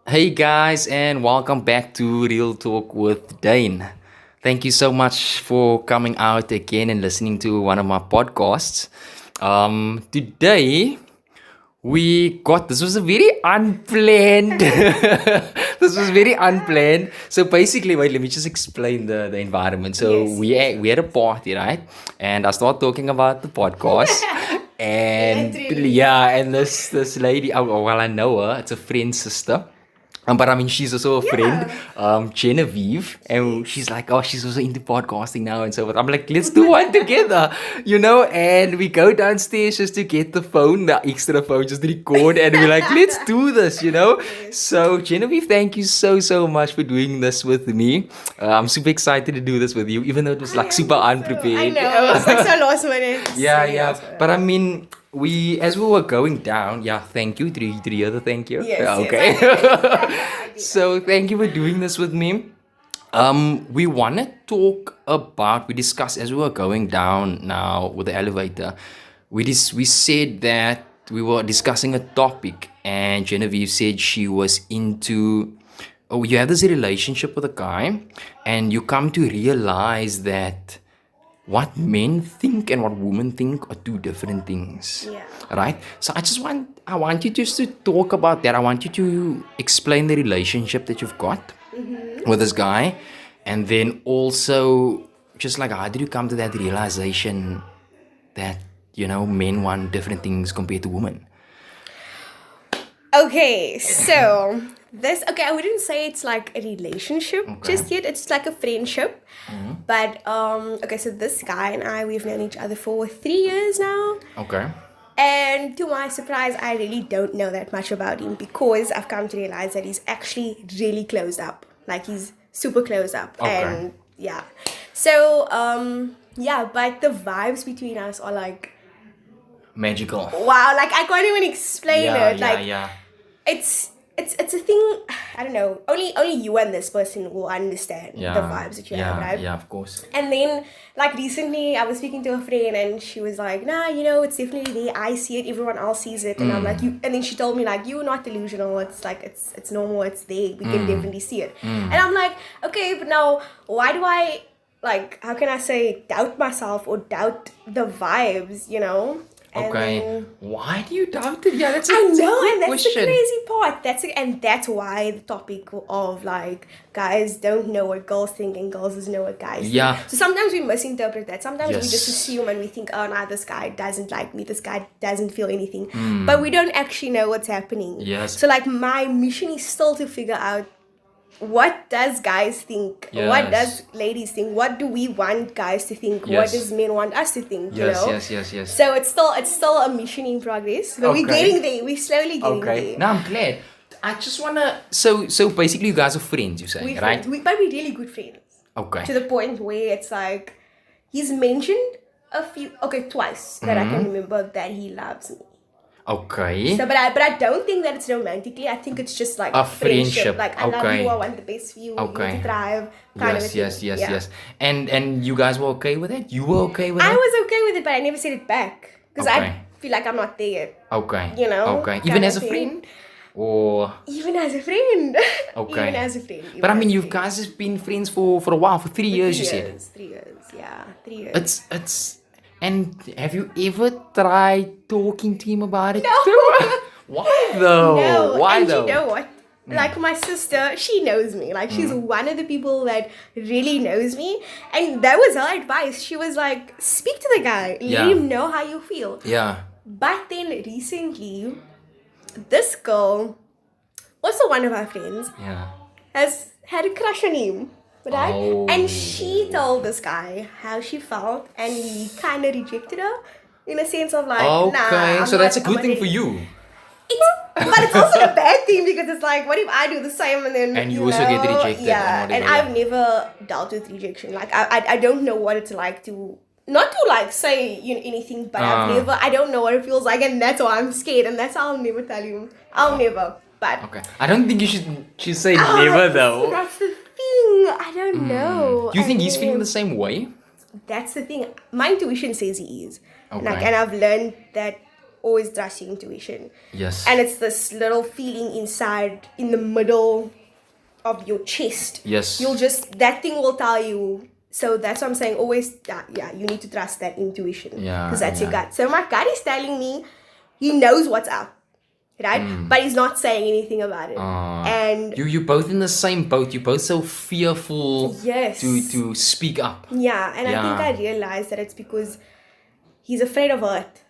Hey guys, and welcome back to Real Talk with Dane. Thank you so much for coming out again and listening to one of my podcasts. Today we got this was a very unplanned. This was very unplanned. So basically, wait, let me just explain the environment. So Yes, we had a party, right? And I started talking about the podcast. And Literally. yeah, and this lady, well, I know her. It's a friend's sister. But I mean, she's also a friend, Yeah. Genevieve, and she's like, oh, she's also into podcasting now and so forth. I'm like, let's do one together. And we go downstairs just to get the phone, the extra phone, just to record, and we're like, let's do this. Yes. So, Genevieve, thank you so much for doing this with me. I'm super excited to do this with you, even though it was like super I unprepared. know. It's like so last minute. It's Yeah, really yeah. last minute. But I mean, as we were going down, yeah, thank you. Did you hear the thank you? Yes, Yeah, yes, okay. I did. So thank you for doing this with me. We wanna talk about, we discussed as we were going down now with the elevator. We said that we were discussing a topic, and Genevieve said she was into. Oh, you have this relationship with a guy, and you come to realize that what men think and what women think are two different things. Yeah. Right? So I want you just to talk about that. I want you to explain the relationship that you've got with this guy. And then also just like how did you come to that realization that, men want different things compared to women? Okay, so I wouldn't say it's like a relationship just yet. It's like a friendship. But okay, so this guy and I, we've known each other for 3 years now. Okay. And to my surprise, I really don't know that much about him because I've come to realize that he's actually really closed up. Like he's super closed up. Okay. And yeah. So yeah, but the vibes between us are like Magical. wow, like I can't even explain Yeah, it. Like yeah. it's a thing. I don't know. Only you and this person will understand Yeah. the vibes that you have, right? Yeah, of course. And then, like recently, I was speaking to a friend, and she was like, "Nah, it's definitely there. I see it. Everyone else sees it." And I'm like, "You." And then she told me like, "You're not delusional. It's like it's normal. It's there. We can definitely see it." And I'm like, "Okay, but now why do I like? How can I say doubt myself or doubt the vibes? And Okay. then- Why do you doubt it? Yeah, that's a I that's a know, good and that's question. the crazy part. That's why the topic of like guys don't know what girls think and girls just know what guys Yeah. think. So sometimes we misinterpret that. Sometimes we just Yes. assume and we think, oh no, this guy doesn't like me. This guy doesn't feel anything. But we don't actually know what's happening. Yes. So like my mission is still to figure out what does guys think? What Yes. does ladies think? What do we want guys to think? What Yes. does men want us to think? Yes. So it's still a mission in progress, but we're Okay. getting there. We're slowly getting Okay. there. Now I'm glad. I just wanna. So basically, you guys are friends. You say, We're right? friends, but we're really good friends Okay. to the point where it's like he's mentioned twice that I can remember that he loves me. Okay. So, but I don't think that it's romantically. I think it's just like A friendship. Like I love Okay. you. I want the best for you. You Okay. need to thrive. Kind of a Yes. thing. Yeah. Yes. And you guys were okay with it. You were okay with I it. was okay with it, but I never said it back because Okay. I feel like I'm not there yet. Okay. Okay. kind Even of as a thing. friend, or Even as a friend. Okay. Even as a friend. but I even mean, as a you friend. guys have been friends for a while, for 3 years. You said. 3 years, yeah, 3 years. It's. And have you ever tried talking to him about it? No. too? Why though? No, Why and though? you know what? Like my sister, she knows me. Like she's one of the people that really knows me, and that was her advice. She was like, "Speak to the guy, Yeah. let him know how you feel." Yeah. But then recently, this girl, also one of our friends, Yeah. has had a crush on him. Right? Oh. And she told this guy how she felt, and he kind of rejected her in a sense of like, Okay. nah. So that's a good I'm thing not for ready. you. But it's also a bad thing because it's like, what if I do the same and then And you also get rejected Yeah, and and whatever, I've never dealt with rejection. Like I don't know what it's like to not to like say anything, but I don't know what it feels like, and that's why I'm scared, and that's how I'll never tell you. I'll never. But Okay. I don't think you should say never though. that's the thing. I don't know. Do you think And he's feeling then- the same way? That's the thing. My intuition says he is. Okay. Like, and I've learned that always trust your intuition. Yes. And it's this little feeling inside, in the middle of your chest. Yes. That thing will tell you. So that's what I'm saying. Always, you need to trust that intuition. Yeah, Because that's your gut. So my gut is telling me he knows what's up. Right? But he's not saying anything about it. And you're both in the same boat. You're both so fearful yes. to speak up. Yeah, and I think I realized that it's because he's afraid of hurt.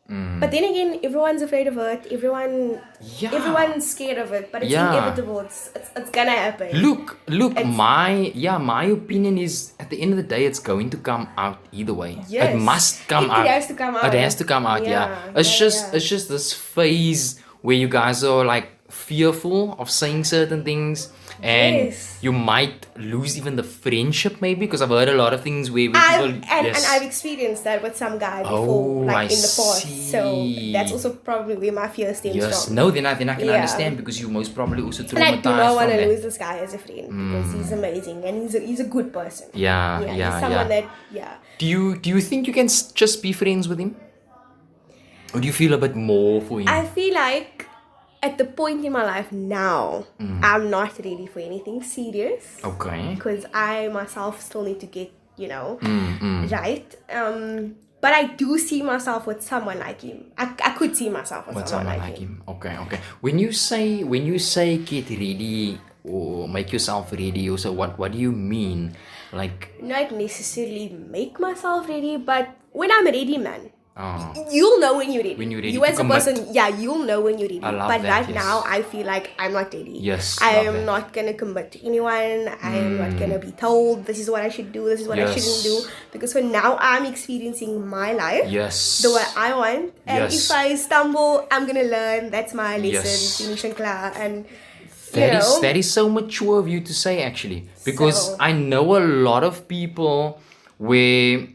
But then again, everyone's afraid of hurt. Everyone's scared of it. But it's inevitable. It's gonna happen. Look. My opinion is at the end of the day, it's going to come out either way. Yes. It must come out. It has to come out. It has to come out. Yeah. It's just this phase where you guys are like fearful of saying certain things. And you might lose even the friendship, maybe, because I've heard a lot of things where people... And I've experienced that with some guy before, in the past. See. So that's also probably where my fear stems from. No, then I can understand, because you most probably also traumatized. And I do not want to lose this guy as a friend, because he's amazing and he's a good person. He's someone that, Do you think you can just be friends with him? Or do you feel a bit more for him? I feel like at the point in my life now, I'm not ready for anything serious. Okay. Because I myself still need to get, right. But I do see myself with someone like him. I could see myself with someone like him. Okay. When you say get ready or make yourself ready, also what do you mean? Like, not necessarily make myself ready, but when I'm ready, man. You'll know when you're ready. When you're ready you as to a person, you'll know when you're ready. I love but that, right now, I feel like I'm not ready. Yes, I am not gonna commit to anyone. I am not gonna be told this is what I should do, this is what I shouldn't do. Because for now, I'm experiencing my life the way I want. And if I stumble, I'm gonna learn. That's my lesson. Finish and clear. And that is so mature of you to say, actually, because I know a lot of people where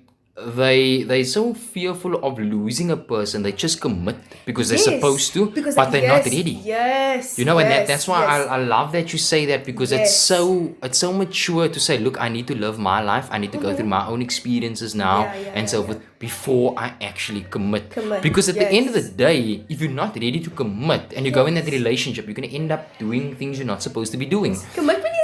they're so fearful of losing a person, they just commit because they're supposed to, but they're not ready. And that's why I love that you say that, because it's so mature to say, look, I need to live my life, I need to go through my own experiences now, and so forth, before I actually commit. Because at the end of the day, if you're not ready to commit and you go in that relationship, you're going to end up doing things you're not supposed to be doing. Commitment is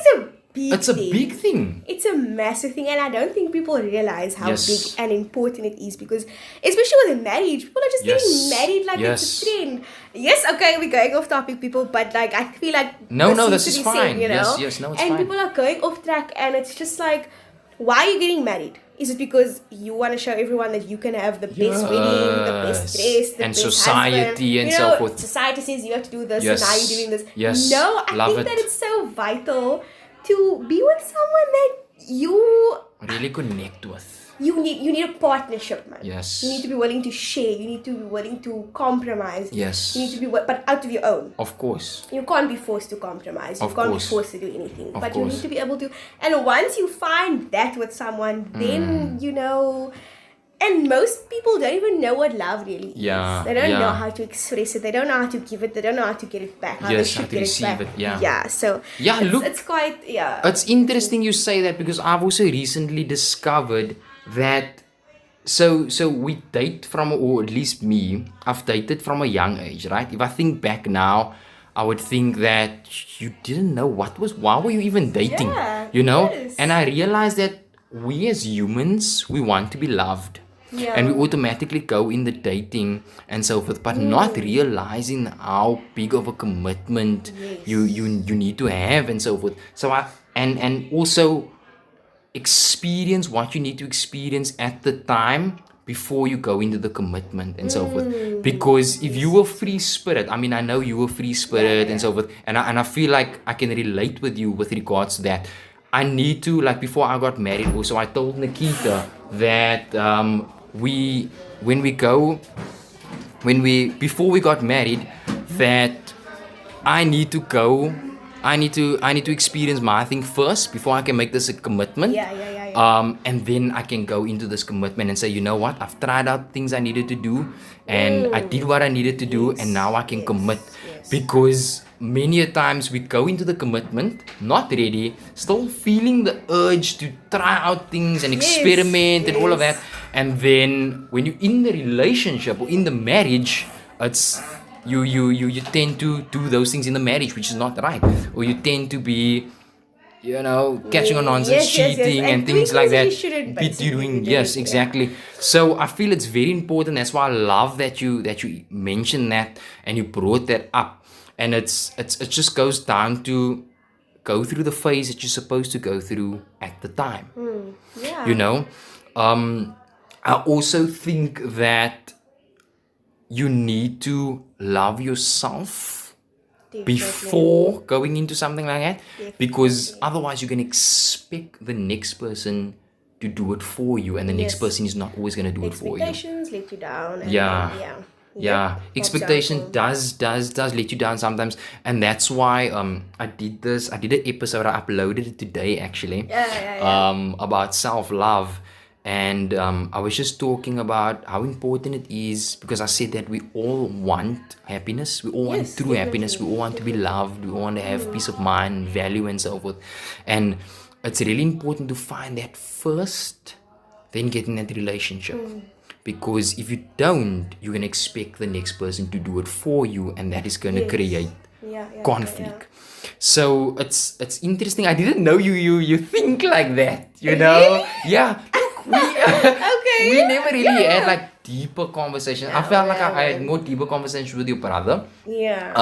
a big thing. It's a massive thing, and I don't think people realize how big and important it is, because especially with marriage, people are just getting married like it's a trend. Yes, okay, we're going off topic, people, but like I feel like this is fine. It's and fine. People are going off track, and it's just like, why are you getting married? Is it because you want to show everyone that you can have the best wedding, the best dress, the best society husband? And so forth? Society says you have to do this, and now you're doing this. Yes. No, I think that it's so vital to be with someone that you really connect with. You need a partnership, man. Yes. You need to be willing to share. You need to be willing to compromise. Yes. You need to be, but out of your own. Of course. You can't be forced to compromise. You can't be forced to do anything. But you need to be able to. And once you find that with someone, then and most people don't even know what love really is. They don't know how to express it. They don't know how to give it. They don't know how to get it back. How they should get it back. So it's quite It's interesting you say that, because I've also recently discovered that so we date from, or at least me, I've dated from a young age, right? If I think back now, I would think that you didn't know why were you even dating? And I realized that we as humans, we want to be loved. And we automatically go in the dating and so forth, but not realizing how big of a commitment you need to have and so forth. So and also experience what you need to experience at the time before you go into the commitment and so forth. Because if you were free spirit, I mean, I know you were free spirit and so forth, and I feel like I can relate with you with regards to that. I need to, like, before I got married also, I told Nikita that before we got married, that I need to experience my thing first before I can make this a commitment. And then I can go into this commitment and say, you know what, I've tried out things I needed to do, and I did what I needed to do, and now I can commit. Because many a times we go into the commitment not ready, still feeling the urge to try out things and experiment and all of that, and then when you're in the relationship or in the marriage, it's you tend to do those things in the marriage, which is not right, or you tend to be, catching on nonsense, cheating, and doing things like that that. you shouldn't Be basically doing, be yes, doing, exactly. So I feel it's very important. That's why I love that you mentioned that and you brought that up. And it just goes down to go through the phase that you're supposed to go through at the time. Yeah. You know, I also think that you need to love yourself Definitely. before going into something like that, because Definitely. otherwise you're going to expect the next person to do it for you, and the next Yes. person is not always going to do it for you. Expectations let you down. And Yeah. Then, yeah. Yeah, Yep. expectation Example. does let you down sometimes, and that's why I did an episode. I uploaded it today actually, Yeah. about self-love, and I was just talking about how important it is, because I said that we all want happiness, we all want Yes, true happiness, we all want to be loved, we all want to have peace of mind, value, and so forth, and it's really important to find that first, then get in that relationship. Because if you don't, you're going to expect the next person to do it for you, and that is going to Yes. create Yeah. conflict. So it's interesting. I didn't know you think like that, you know? Yeah. Look, Okay. we never really had like deeper conversations. I felt like I had No. more deeper conversations with your brother. Yeah.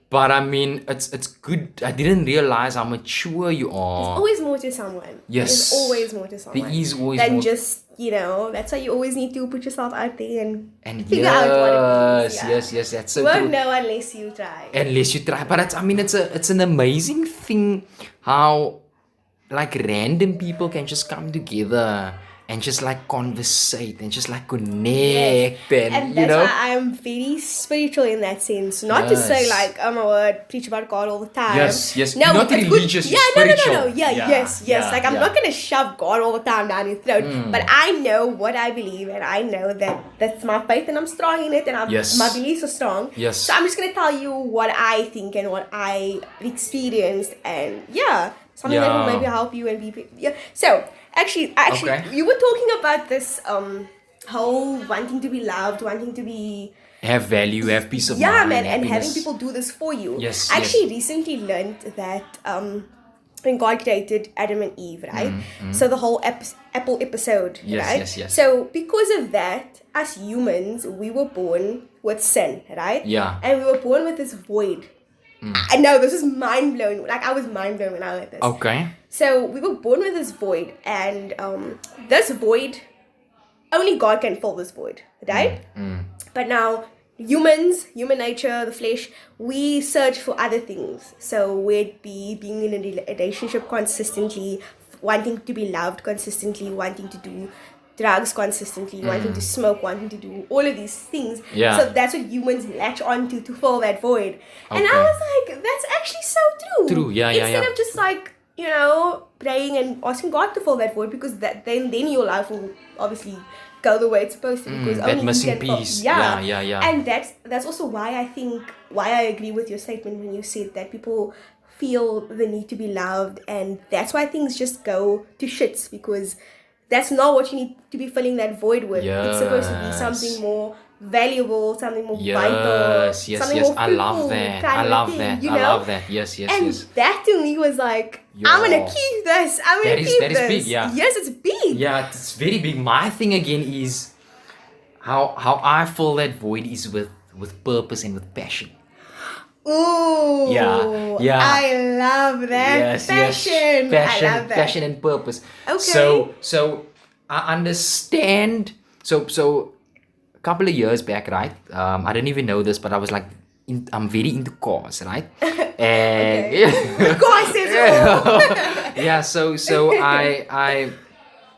But I mean, it's good. I didn't realize how mature you are. Always more to someone. Yes. There's always more to someone. There is always than more. just, that's why you always need to put yourself out there and figure yes, out what it is. Yeah. yes, that's so You won't true. know unless you try. Unless you try, but it's an amazing thing how like random people can just come together and just like conversate and just like connect, And that's why I'm very spiritual in that sense. Not to say Yes. like, oh my word, preach about God all the time. Yes. No, You're not it's religious, good. you're Yeah, no. spiritual. Yeah, yes. Like I'm yeah. not gonna shove God all the time down your throat. But I know what I believe, and I know that that's my faith, and I'm strong in it, and Yes. my beliefs are strong. Yes. So I'm just gonna tell you what I think and what I experienced, and something that will Yeah. maybe help you and be. Yeah. So actually, Okay. you were talking about this whole wanting to be loved, wanting to be Have value, have peace of man, mind, and having happiness. people do this for you. Yes, I actually recently learned that when God created Adam and Eve, right? So the whole apple episode, Yes, right? yes. So because of that, as humans, we were born with sin, right? Yeah. And we were born with this void. I know, this is mind blowing. Like I was mind blown when I heard this. Okay. So we were born with this void, and this void, only God can fill this void, right? But now human nature, the flesh, we search for other things. So whether it be being in a relationship consistently, wanting to be loved consistently, wanting to do drugs consistently, wanting to smoke, wanting to do all of these things. Yeah. So that's what humans latch onto to fill that void. And I Okay. was like, that's actually so true. True, yeah. Instead of just like, praying and asking God to fill that void, because then your life will obviously go the way it's supposed to, because that only He missing can fill- piece. Yeah. Yeah. And that's also why I agree with your statement when you said that people feel the need to be loved, and that's why things just go to shits, because that's not what you need to be filling that void with. It's supposed to be Yes. something more valuable, something more Yes, vital, something more I love fruitful that. kind I of love thing, that. you I know? love that. Yes. And that to me was like, I'm gonna Yeah. keep this. I'm gonna That is- keep that is this. big, yeah. Yes, it's big. Yeah, it's very big. My thing again is how I fill that void is with purpose and with passion. Ooh. Yeah. I love that. Passion. Passion, I love that. passion and purpose. Okay. So I understand. So a couple of years back, right? I didn't even know this, but I was like, I'm very into cars, right? And Of course, it's all. yeah. So I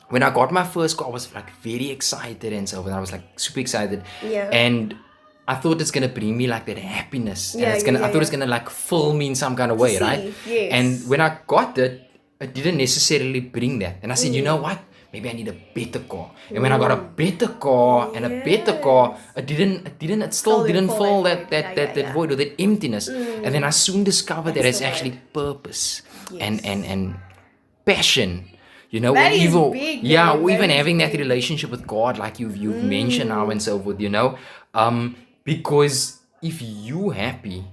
when I got my first car, I was like very excited and so on. I was like super excited. Yeah. And I thought it's gonna bring me like that happiness, and Yeah, it's gonna. yeah, I thought yeah. it's gonna like fill me in some kind of way, see, right? yes. And when I got it, it didn't necessarily bring that. And I said, you know what? Maybe I need a better car. And when I got a better car and a better car, it still didn't fill that void or that emptiness. And then I soon discovered that That's it's the actually purpose Yes. and passion. You know, That or is even big, yeah, man. or even That is having that big. relationship with God, like you've mentioned now and so forth. You know, Because if you happy,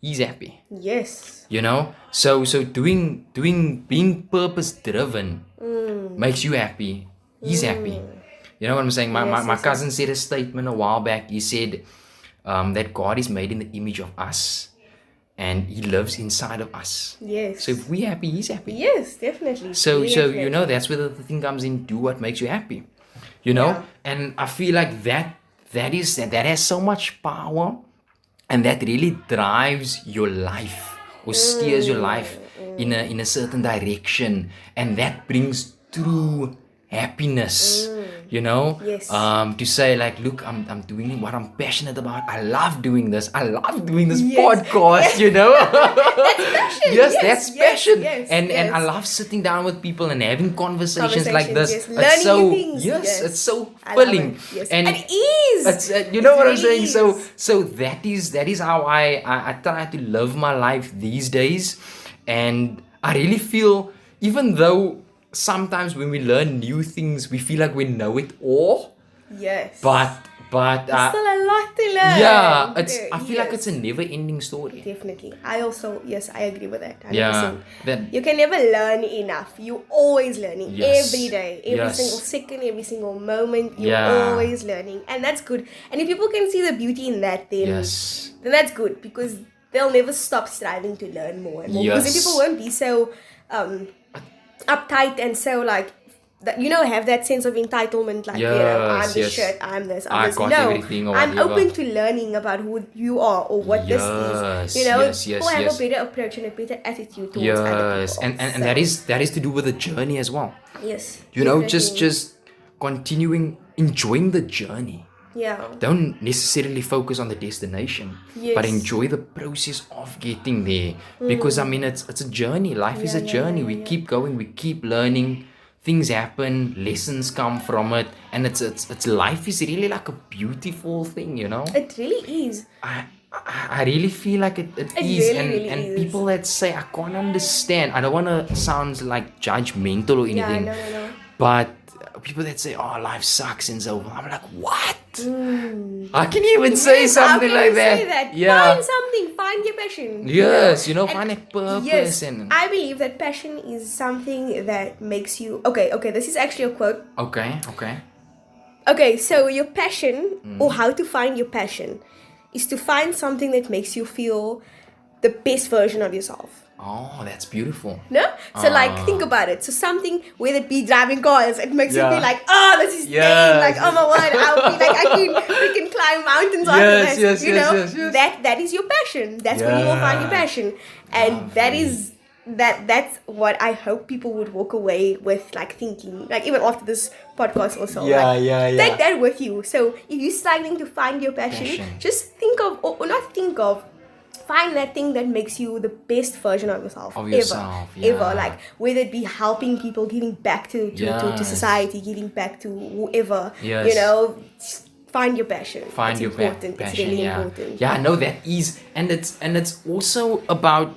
he's happy. Yes. You know? So being purpose driven makes you happy. He's happy. You know what I'm saying? My cousin said a statement a while back. He said that God is made in the image of us. And he lives inside of us. Yes. So if we're happy, he's happy. Yes, definitely. So Definitely. you know, that's where the thing comes in. Do what makes you happy. You know? Yeah. And I feel like that has so much power, and that really drives your life or steers your life in a certain direction, and that brings true happiness. You know, Yes. to say like, look, I'm doing what I'm passionate about. I love doing this. I love doing this Yes. podcast. You know, That's passion. yes, that's passion. Yes, and yes. I love sitting down with people and having conversations like this. Yes. It's Learning so new things. yes, it's so I love filling. it. Yes. And it is. it's, you know It what I'm really saying? is. So that is how I try to live my life these days. And I really feel, even though sometimes when we learn new things, we feel like we know it all. Yes. But There's still a lot to learn. yeah, There I feel like is. it's a never-ending story. Definitely. I agree with that. 100%. Yeah, You can never learn enough. You're always learning. Yes. Every day. Every Yes. single second, every single moment. You're Yeah. always learning. And that's good. And if people can see the beauty in that, then that's good. Because they'll never stop striving to learn more and more. Because then Yes. people won't be so uptight and so like, that, have that sense of entitlement, like, I'm the shit, I'm this, I'm I this. got No, everything or I'm whatever. open to learning about who you are or what this is. People have a better approach and a better attitude towards other people. And that is to do with the journey as well. Yes. You know, definitely. just continuing, enjoying the journey. Yeah. Don't necessarily focus on the destination, Yes. but enjoy the process of getting there. Because I mean, it's a journey. Life is a journey. We keep going. We keep learning. Things happen. Lessons come from it, and it's life is really like a beautiful thing. You know. It really is. I really feel like it is. really, And really and is. people that say I can't understand. I don't want to sound like judgmental or anything. Yeah, no. But people that say, "Oh, life sucks," and so I'm like, "What? I can even say Yes, how something can like you say that." that? Yeah. Find something. Find your passion. Yes, And find a purpose Yes, and I believe that passion is something that makes you. Okay. This is actually a quote. okay. Okay, so your passion, Mm. or how to find your passion, is to find something that makes you feel the best version of yourself. Oh, that's beautiful. No? So, think about it. So, something, whether it be driving cars, it makes you Yeah. feel like, oh, this is Yes. dang. Like, oh my word, I'll be like, we can climb mountains after Yes, this. yes, yes. That is your passion. That's where you will find your Yeah. passion. And that's what I hope people would walk away with, like, thinking, like, even after this podcast also. Yeah, like, yeah. Take that with you. So, if you're struggling to find your passion. Just think of, or not think of, find that thing that makes you the best version of yourself. Ever. Like, whether it be helping people, giving back to society, giving back to whoever. Yes. Find your passion. Find it's your important. passion. It's really Yeah. important. Yeah, no, that is, and it's also about.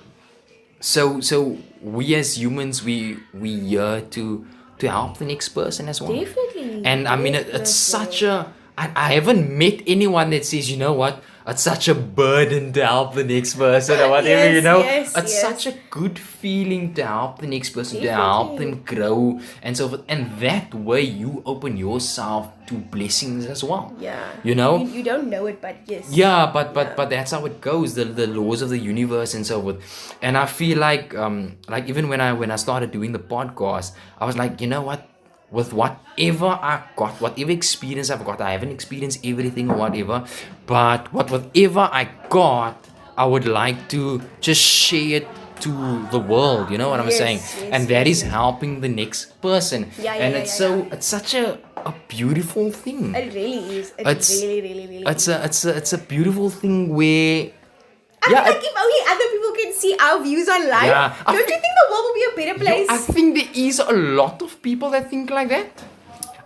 So we as humans, we here to help the next person as well. Definitely. And I mean, it's such a. I haven't met anyone that says, you know what, it's such a burden to help the next person or whatever, Yes, It's such a good feeling to help the next person, to help them grow and so forth. And that way you open yourself to blessings as well. Yeah. You know? You don't know it, but yes. Yeah, but that's how it goes. The laws of the universe and so forth. And I feel like even when I started doing the podcast, I was like, you know what? With whatever I got, whatever experience I've got, I haven't experienced everything or whatever, but whatever I got, I would like to just share it to the world. You know what I'm saying? And that is helping the next person. And it's such a beautiful thing. It really is. It's really, really, really. It's a beautiful thing where. I feel like if only other people can see our views on life, don't you think the world will be a better place? I think there is a lot of people that think like that.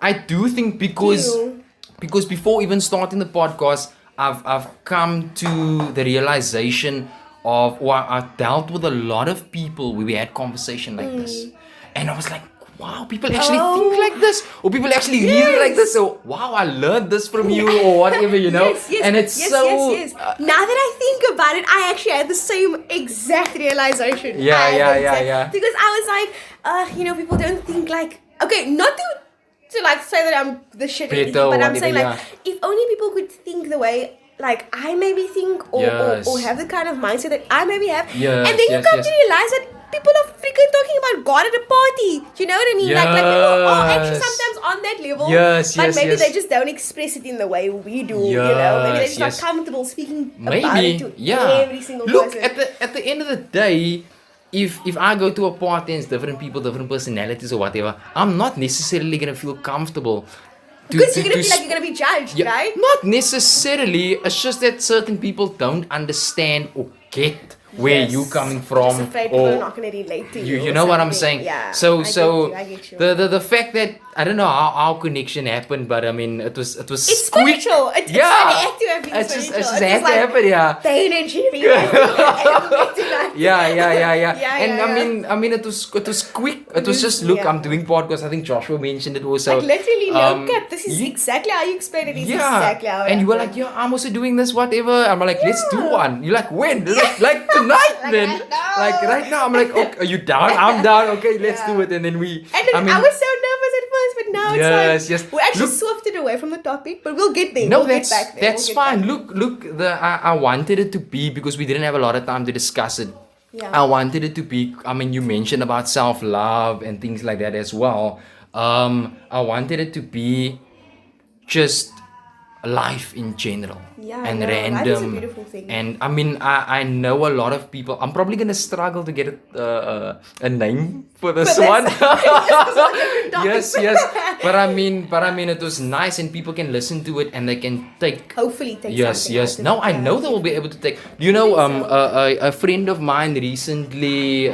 I do think because before even starting the podcast, I've come to the realization of, or I've dealt with a lot of people where we had conversation like this, and I was like, wow, people actually think like this, or people actually hear like this. So wow, I learned this from you, or whatever, And it's yes. Now that I think about it, I actually had the same exact realization. Yeah. Because I was like, people don't think like, okay, not to like say that I'm the shit or anything, but I'm saying like, if only people could think the way like I maybe think, or have the kind of mindset that I maybe have, and then you come to realize that people are freaking talking about God at a party. Do you know what I mean? Like people are actually sometimes on that level. But maybe they just don't express it in the way we do. Maybe they're just not comfortable speaking about it to every single person. Look, at the end of the day, if I go to a party and it's different people, different personalities or whatever, I'm not necessarily gonna feel comfortable. Because you're gonna feel like you're gonna be judged, right? Not necessarily. It's just that certain people don't understand or get where you coming from, just afraid people are not going to relate to you. You know what I'm saying? Yeah. So I get you. The fact that I don't know how our connection happened, but I mean it was it's spiritual. It had to have been spiritual. It just had to happen, yeah. Pain and Genevieve. Yeah. And I mean it was quick. It was just look, I'm doing podcasts. I think Joshua mentioned it also. Like literally no cut. This is exactly how you explained it. Exactly how it and you were like, yeah, I'm also doing this, whatever. I'm like, let's do one. You're like, when? Like tonight, then. Like right now. I'm like, okay, are you down? I'm down. Okay, let's do it. And then I was so nervous at first, but now it's like we actually swifted away from the topic, but we'll get there. No, we'll get back there. That's fine. Look. I wanted it to be, because we didn't have a lot of time to discuss it. Yeah. I wanted it to be. I mean, you mentioned about self-love and things like that as well. I wanted it to be just life in general and random. Life is a beautiful thing. And I mean, I know a lot of people. I'm probably gonna struggle to get a name for this one. yes. But I mean, it was nice, and people can listen to it and they can take. Hopefully, take. Yes. No, I know they will be able to take. You know, a friend of mine recently,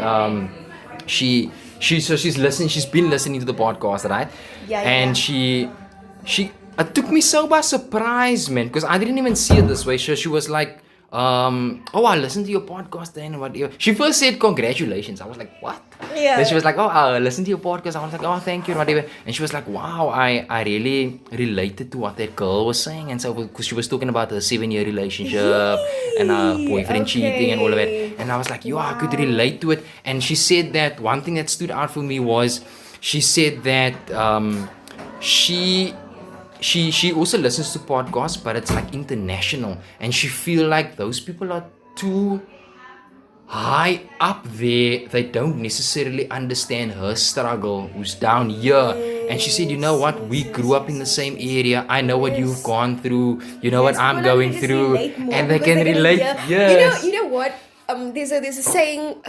she's listening. She's been listening to the podcast, right? And she. It took me so by surprise, man, because I didn't even see it this way. So she was like, I listened to your podcast then, whatever. She first said congratulations. I was like, what? Yeah. Then she was like, I listened to your podcast. I was like, thank you, whatever. And she was like, wow, I really related to what that girl was saying. And so, because she was talking about a 7-year relationship and her boyfriend cheating and all of that. And I was like, I could relate to it. And she said that one thing that stood out for me was, she said that she also listens to podcasts, but it's like international, and she feel like those people are too high up there. They don't necessarily understand her struggle, who's down here. And she said, you know what, we grew up in the same area. I know what you've gone through, you know what I'm going through, and they can relate. Yes. You know what, there's a saying,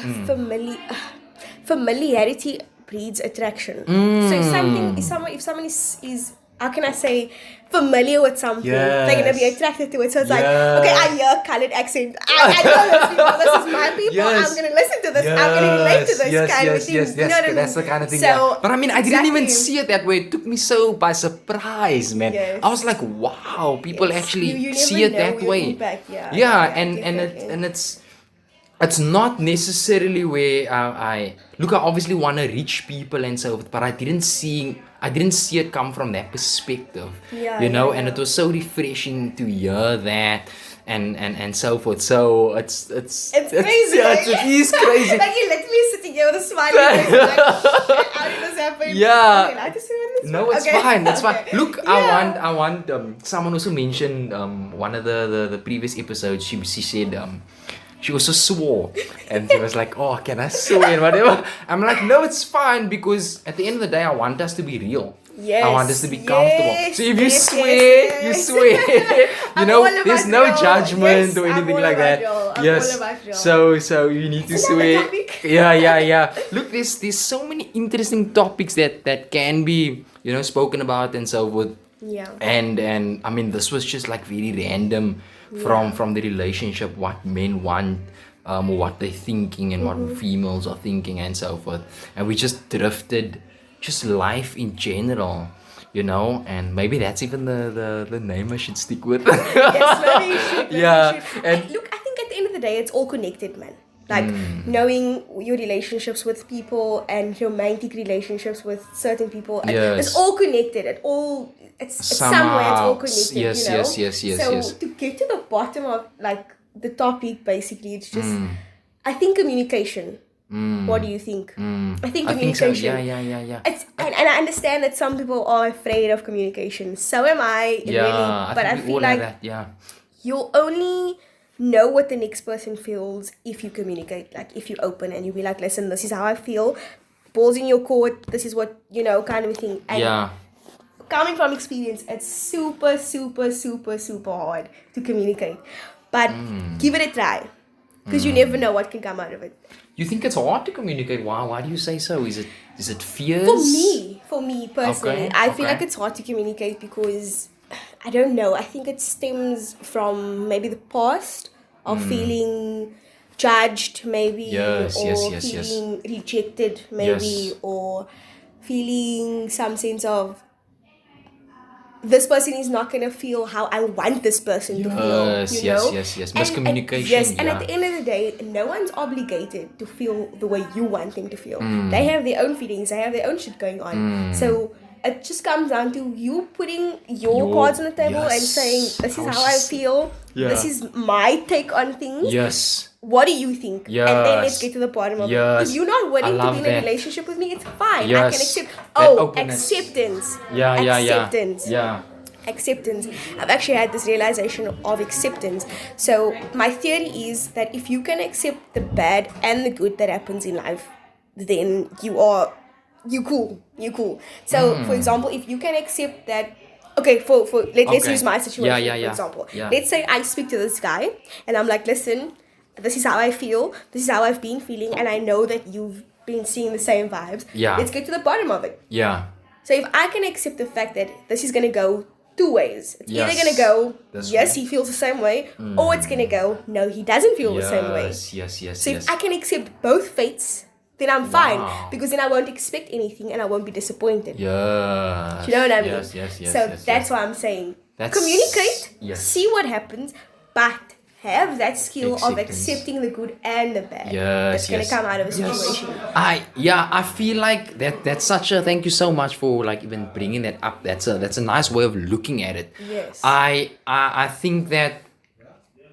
familiarity breeds attraction. So if someone is how can I say, familiar with something, they're gonna be attracted to it. So it's like, okay, I hear colored accent. I know those people. This is my people. I'm gonna listen to this. I'm gonna relate to this kind of thing. You know what I mean? That's the kind of thing. So, but I mean, I didn't even see it that way. It took me so by surprise, man. I was like, wow, people actually you see it that way. Impact. And it's not necessarily where I obviously want to reach people and so forth, but I didn't see it come from that perspective, and it was so refreshing to hear that and so forth. So it's crazy. It is crazy. Like you're literally sitting here with a smiley face, like, how did this happen? Yeah. Okay, I just this no, it's fine. It's fine. Look, I want. Someone also mentioned one of the previous episodes. She said she also swore, and she was like, "Oh, can I swear and whatever?" I'm like, "No, it's fine, because at the end of the day, I want us to be real. I want us to be comfortable. So if you swear, you swear. There's no judgment or anything like that. So you need to swear. Yeah. Look, there's so many interesting topics that can be spoken about and so forth. Yeah. And I mean, this was just like very random. From the relationship, what men want, what they're thinking, and what females are thinking, and so forth. And we just drifted, just life in general, and maybe that's even the name I should stick with. Yes, maybe you should. Yeah. And look, I think at the end of the day, it's all connected, man. Like knowing your relationships with people and romantic relationships with certain people, and Yes. it's all connected. It's somewhere it's all connected. Yes, you know. yes. So to get to the bottom of like the topic, basically, it's just I think communication. What do you think? I think communication. I think so. Yeah. It's and I understand that some people are afraid of communication. So am I. Yeah, really, but I think we feel all have like that. Yeah. you'll only know what the next person feels if you communicate. Like if you open and you be like, listen, this is how I feel. Balls in your court. This is what kind of a thing. And coming from experience, it's super hard to communicate. But give it a try, because you never know what can come out of it. You think it's hard to communicate? Why do you say so? Is it fears? For me personally, I feel like it's hard to communicate because I don't know. I think it stems from maybe the past of feeling judged, maybe, feeling rejected, maybe, or feeling some sense of this person is not going to feel how I want this person to feel. Yes. Miscommunication. And at the end of the day, no one's obligated to feel the way you want them to feel. They have their own feelings. They have their own shit going on. So it just comes down to you putting your cards on the table and saying, this is how I feel. This is my take on things. Yes. What do you think? And then let's get to the bottom of it. If you're not willing to be in a relationship with me, it's fine. I can accept. Acceptance. Acceptance. Acceptance. I've actually had this realization of acceptance. So my theory is that if you can accept the bad and the good that happens in life, then you cool. So for example, if you can accept that, let's use my situation for example. Let's say I speak to this guy and I'm like, listen, this is how I feel, this is how I've been feeling, and I know that you've been seeing the same vibes. Let's get to the bottom of it. So if I can accept the fact that this is going to go two ways, it's either going to go, yes, he feels the same way, or it's going to go, no, he doesn't feel the same way. So if I can accept both fates, then I'm fine, because then I won't expect anything and I won't be disappointed. Do you know what I mean? So that's why I'm saying communicate, see what happens, but have that skill of accepting the good and the bad that's going to come out of a situation. I feel like that's such a, thank you so much for like even bringing that up. That's a nice way of looking at it. I think that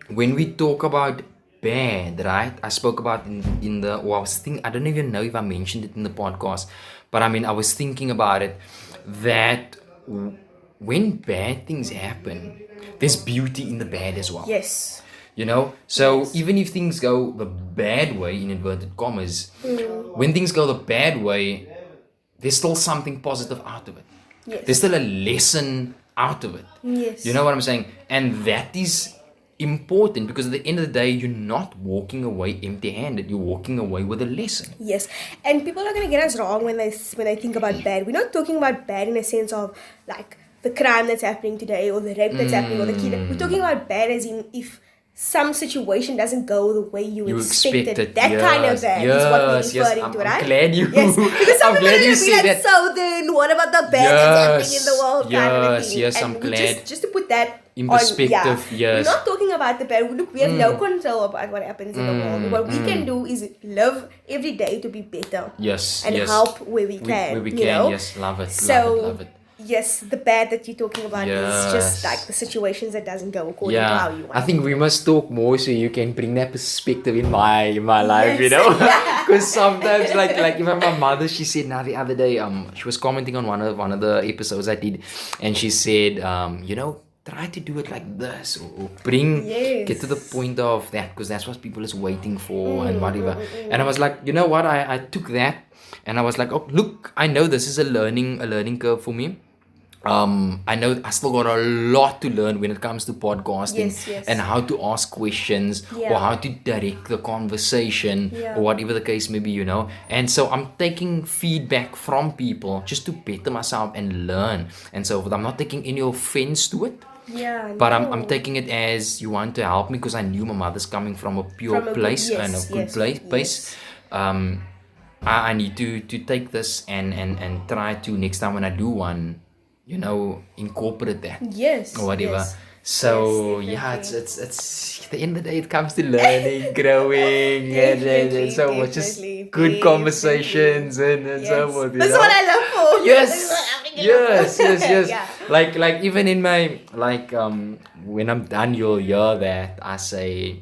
when we talk about bad, right? I spoke about I don't even know if I mentioned it in the podcast, but I mean, I was thinking about it, that when bad things happen, there's beauty in the bad as well. So even if things go the bad way, in inverted commas, when things go the bad way, there's still something positive out of it. There's still a lesson out of it. You know what I'm saying? And that is important, because at the end of the day, you're not walking away empty-handed. You're walking away with a lesson. And people are going to get us wrong when they think about bad. We're not talking about bad in a sense of like the crime that's happening today, or the rape that's happening, or the kid. We're talking about bad as in if some situation doesn't go the way you expected. That kind of bad is what we're referring to, right? I'm glad you because some people are going to be like, that. so then what about the bad that's happening in the world? Kind of a thing. And I'm glad. Just to put that in perspective, We're not talking about the bad. Look, we have no control about what happens in the world. What we can do is live every day to be better. And help where we can. Where we can, love it. Love it. Yes, the bad that you're talking about is just like the situations that doesn't go according to how you want. I think we must talk more so you can bring that perspective in my life, you know. Because sometimes, like even my mother, she said the other day, she was commenting on one of the episodes I did, and she said, try to do it like this, or get to the point of that, because that's what people is waiting for and whatever. And I was like, you know what, I took that and I was like, oh look, I know this is a learning curve for me. I know I still got a lot to learn when it comes to podcasting and how to ask questions or how to direct the conversation or whatever the case may be, and so I'm taking feedback from people just to better myself and learn, and so I'm not taking any offense to it. But I'm taking it as you want to help me, because I knew my mother's coming from a pure place and a good place. I need to take this and try to, next time when I do one, incorporate that or whatever. So Yes, yeah, definitely. it's at the end of the day, it comes to learning, growing, and so much just good conversations and so Yes. forth. That's what I love for. This is what Yes, I'm thinking yes, yes, of. yes. Yeah. Like even in my when I'm done, you'll hear that I say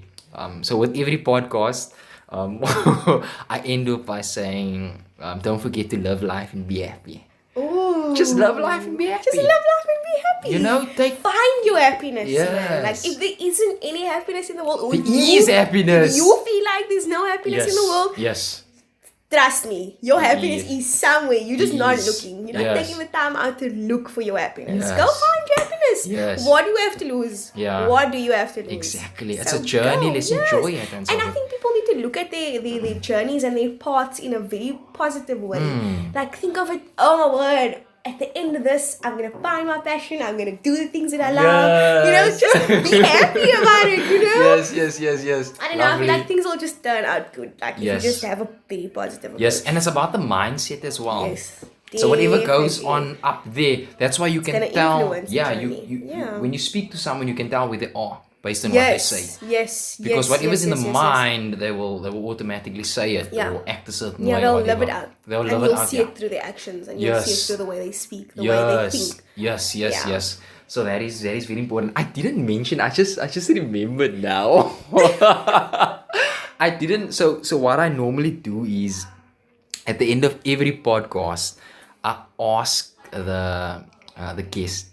so with every podcast I end up by saying don't forget to live life and be happy. Just love life and Ooh. be Just happy. love life and be happy. You know, take Find your happiness, man. Like yes. if there isn't any happiness in the world, or There is happiness. if you feel like there's no happiness in the world, Yes. trust me, your happiness Yes. is somewhere. You're just It not is. looking. You're not Yes. taking the time out to look for your happiness. Yes. Go find your happiness. Yes. What do you have to lose? Yeah. What do you have to lose? Exactly. It's a journey. Let's enjoy it and so And I forth. think people need to look at their journeys and their paths in a very positive way. Like think of it, oh my word. At the end of this, I'm gonna find my passion. I'm gonna do the things that I love. You know, Yes. just be happy about it. You know. Yes. I don't know. I Lovely. feel like things will just turn out good. Like if Yes. you just have a very positive approach. Yes, and it's about the mindset as well. Yes. So whatever goes Definitely. on up there, that's why you can gonna tell. influence the Yeah, journey. you Yeah. when you speak to someone, you can tell where they are based on what they say. Yes. Because yes, whatever's yes, in the yes, mind, they will automatically say it Yeah. or act a certain Yeah, way. they'll or live whatever. it out. They'll and live you'll it out. see Yeah. it through their actions, and you'll see it Yes. through the way they speak, the way they think. Yes. Yeah. So that is very important. I didn't mention. I just remembered now. I didn't. So what I normally do is at the end of every podcast, I ask the guest.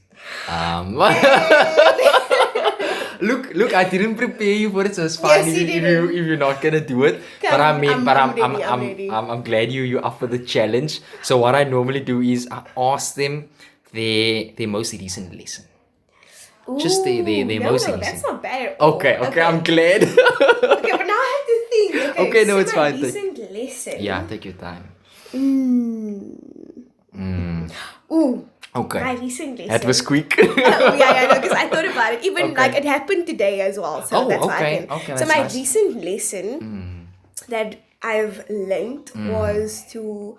Look, I didn't prepare you for it, so it's fine Yes, you if you're not gonna do it. But I mean, I'm ready. I'm glad you're up for the challenge. So what I normally do is I ask them their most recent lesson. Just their no, most no, recent. that's not bad at all. Okay, I'm glad. Okay, but now I have to think. Okay, no, so it's my fine. recent lesson. Yeah, take your time. Ooh. Okay. My recent lesson. That was quick. Oh, yeah, no, because I thought about it. Even Okay. like it happened today as well. So Oh, that's why okay, I can. okay, So that's my nice. recent lesson that I've learned was to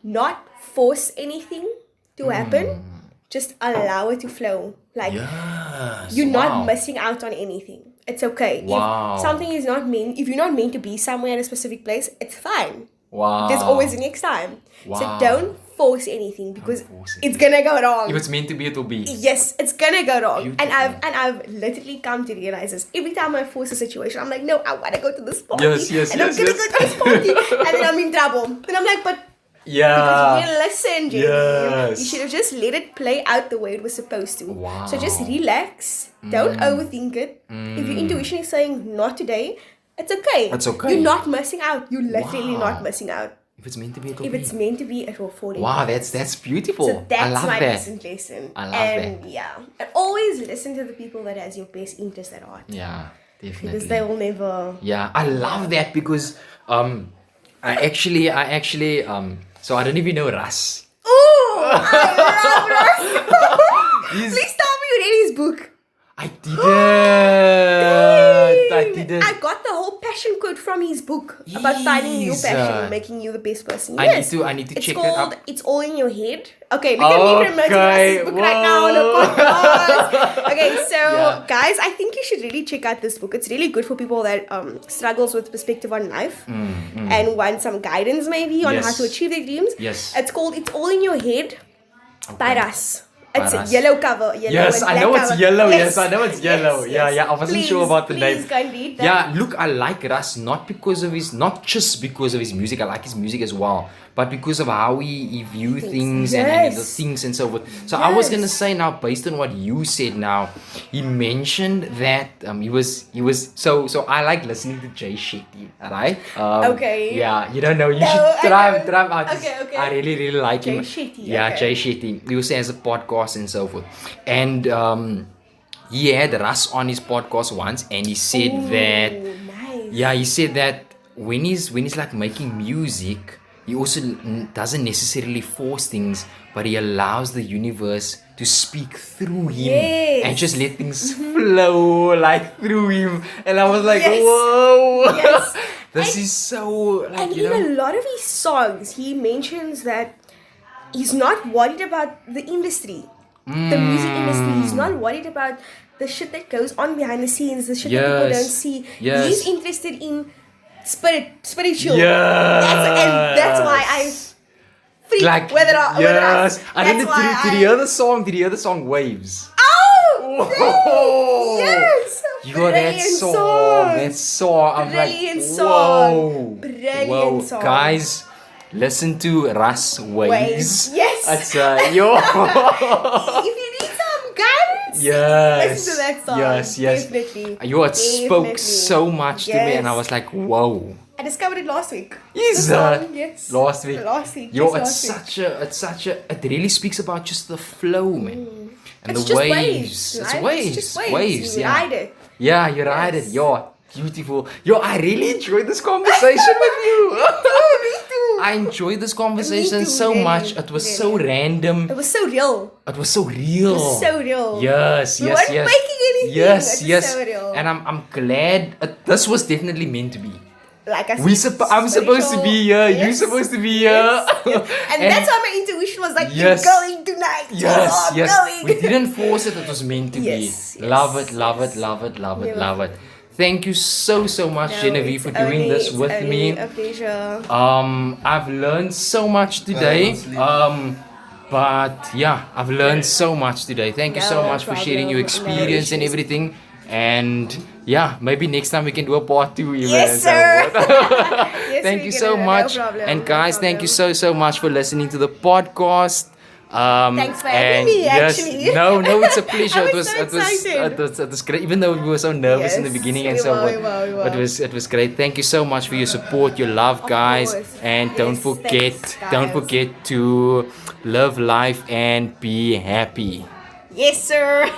not force anything to happen. Just allow it to flow. Like Yes. you're wow. not missing out on anything. It's okay. Wow. If something is not meant, if you're not meant to be somewhere at a specific place, it's fine. Wow. There's always a next time. So Wow. don't force anything because force it. it's gonna go wrong. If it's meant to be, it'll be. Yes, it's gonna go wrong. And Beautiful. I've literally come to realize this. Every time I force a situation, I'm like, no, I wanna go to this party. Yes, and I'm gonna go to this party. And then I'm in trouble. And I'm like, but Yeah. you listen, Jenny. Yes. You should have just let it play out the way it was supposed to. Wow. So just relax. Don't overthink it. If your intuition is saying not today, it's okay. It's okay. You're not missing out. You're literally Wow. not missing out. If it's meant to be, it'll If be. it's meant to be, it will fall in. Wow, that's beautiful. So that's I love my that. recent lesson. I love and yeah. And always listen to the people that has your best interest at heart. Yeah, Because definitely. they will never. Yeah, I love that because I actually so I don't even know Russ. Ooh! I love Russ! He's- Please tell me you read his book. I didn't. I got the whole passion quote from his book about finding your passion Jesus. and making you the best person. I Yes. need to It's check called that up. It's All in Your Head. Okay, look at me promoting Okay, Russ's book right now on a whoa. podcast. Okay, so Yeah. guys, I think you should really check out this book. It's really good for people that struggles with perspective on life and want some guidance maybe on how Yes. to achieve their dreams. Yes. It's called It's All in Your Head by Okay. Russ. It's Russ. a yellow cover. Yellow Yes, and I black know it's cover. yellow. Yes, I know it's yellow. Yes. Yeah. I wasn't sure about the name. Please go and read that. Yeah, look, I like Russ not just because of his music. I like his music as well, but because of how he view things and the Yes. things and so forth. So I was gonna Yes. say now, based on what you said now, he mentioned that he was so I like listening to Jay Shetty, alright? Okay. Yeah, you don't know. You No, should I drive don't. out. Okay. I really like him. Jay Shetty, Yeah, okay. Jay Shetty. He also has a podcast and so forth. And he had Russ on his podcast once, and he said that Nice. yeah, he said that when he's like making music, he also doesn't necessarily force things, but he allows the universe to speak through him Yes. and just let things flow like through him. And I was like, Yes. whoa, Yes. this And- is so like And you in a know. lot of his songs, he mentions that he's not worried about the industry. the music industry. He's not worried about the shit that goes on behind the scenes, the shit that people don't see. Yes. He's interested in spiritual. Yes. That's why I freak Like, whether I yes. And then that's why did you hear the song? Did you hear the song Waves? Oh! Yes! You got that song. That song. I'm Brilliant like, song. whoa. Brilliant Whoa. song. Guys, listen to Russ Waves. Yes. That's yo. If you need some guidance, Yes. listen to that song. Yes. Definitely. Yo, it spoke Definitely. so much to me, and I Yes. was like, whoa. I discovered it last week. Is The that song, yes. last week? Last week. Yo, just it's such a. It really speaks about just the flow, man, and It's the just waves. It's right? waves. It's just waves. Waves. You Yeah. ride it. Yeah, you ride it. Yes. Yo, beautiful. Yo, I really enjoyed this conversation with you. Me too. I enjoyed this conversation too, so really, much. It was so really. random. It was so real. It was so real. It was so real. Yes, We yes, weren't yes. faking anything. Yes, It was yes. so real. And I'm glad this was definitely meant to be. Like I said, I'm supposed to be here. You're Yes. supposed to be here. Yes. And that's why my intuition was like, Yes. you're going tonight. Yes, You're yes. going. We didn't force it. It was meant to Yes, be. yes, Love it, love yes. it, love it, love it, Yeah. love it. Thank you so much, No, Genevieve, for doing this with me. A pleasure. I've learned so much today. But yeah, I've learned so much today. Thank you so No much for sharing your problem. No experience and issues. everything. And yeah, maybe next time we can do a part 2 even. Yes, and so sir. forth. Yes, Thank we you can so do that. much. No problem, And no guys, thank you problem. so much for listening to the podcast. Thanks for having me, actually. No, it's a pleasure. I was so excited. It was great. Even though we were so nervous in the Yes, beginning and we so were, forth. we were. It was great. Thank you so much for your support, your love, guys. course. And don't Yes, forget, thanks, don't guys. forget to live life and be happy. Yes, sir.